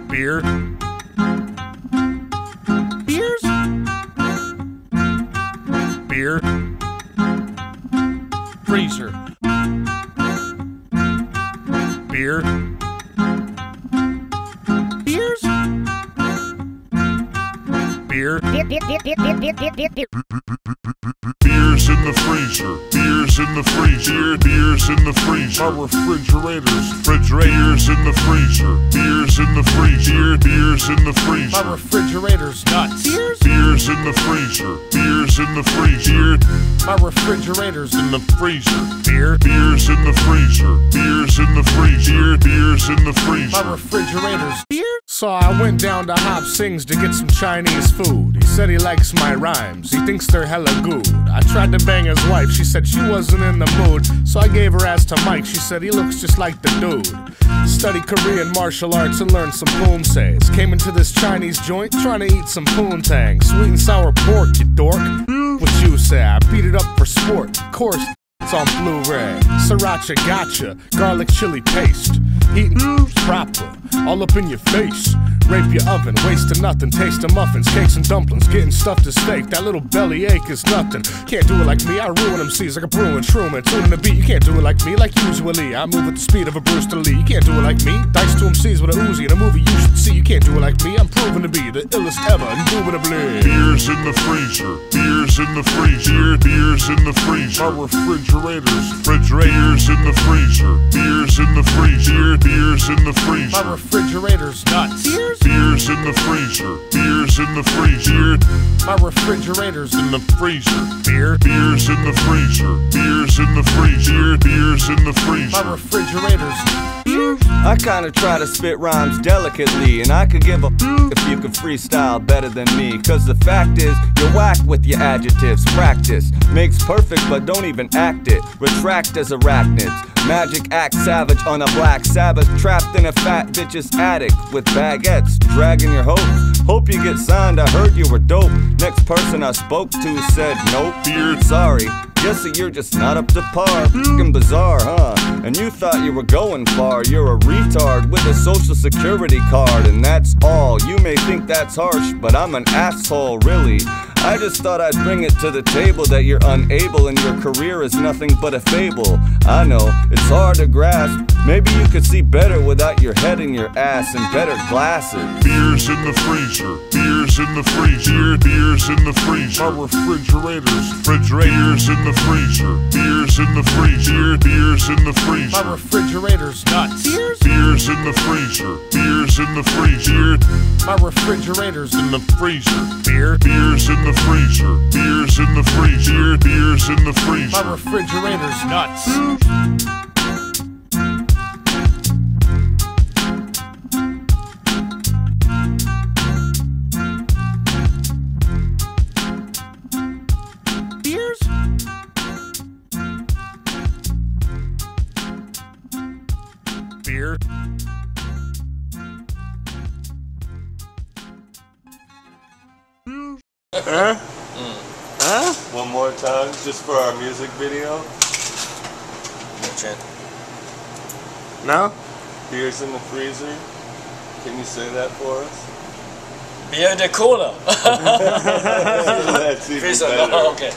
Beer. Beers. Beer. Freezer. Beer. Beers. Beer. Beers in the freezer, beers in the freezer, beers in the freezer. My refrigerators, beers in the freezer, beers in the freezer, beers in the freezer. My refrigerator's nuts. Beers in the freezer, beers in the freezer. My refrigerator's In the freezer, beer. beers in the freezer, beers in the freezer, beers in the My freezer. refrigerator's beer. So I went down to Hop Sings to get some Chinese food. He said he likes my rhymes, he thinks they're hella good. I tried to bang his wife, she said she wasn't in the mood. So I gave her ass to Mike, she said he looks just like the dude. Studied Korean martial arts and learned some poomsays. Came into this Chinese joint trying to eat some poontang. Sweet and sour pork, you dork. What you say? I beat it up for sport. Of course, it's on Blu-ray. Sriracha gotcha, garlic chili paste. Eating proper, all up in your face. Rape your oven, waste to nothing. Taste of muffins, cakes and dumplings. Getting stuffed to steak, that little belly ache is nothing. Can't do it like me, I ruin MCs like a brewing Truman. Tuning the beat, you can't do it like me, like usually. I move at the speed of a Bruce Lee. You can't do it like me. Dice to MCs with a Uzi in a movie you should see. You can't do it like me, I'm proven to be the illest ever, indubitably. Beers in the freezer, beers in the freezer, beers in the freezer. My refrigerators, beers in the freezer, beers in the freezer, beers in the freezer. My refrigerator's nuts. Beers in the freezer, beers in the freezer. My refrigerator's In the freezer, beer. beers in the freezer, beers in the freezer, beers in the My freezer. refrigerator's I kinda try to spit rhymes delicately, and I could give a if you could freestyle better than me. Cause the fact is, you're whack with your adjectives. Practice makes perfect, but don't even act it. Retract as arachnids. Magic act savage on a black Sabbath, trapped in a fat bitch's attic with baguettes, dragging your hopes. Hope you get signed, I heard you were dope. Next person I spoke to said nope. Beard, sorry. Guess that you're just not up to par. F***ing bizarre, huh? And you thought you were going far. You're a retard with a social security card, and that's all. You may think that's harsh, but I'm an asshole, really. I just thought I'd bring it to the table that you're unable and your career is nothing but a fable. I know, it's hard to grasp. Maybe you could see better without your head in your ass and better glasses. Beers in the freezer, beers in the freezer, beers in the freezer. My refrigerators, beers in the freezer, beers in the freezer, beers in the freezer. My refrigerator's nuts. Beers in the freezer, beers in the freezer. My refrigerator's In the freezer, beer. beers in the freezer, beers in the freezer, beers in the My freezer. refrigerator's nuts. Beers. Beer. One more time, just for our music video. No? Beers in the freezer. Can you say that for us? Beer de cola. That's even Freezer, better. no, okay.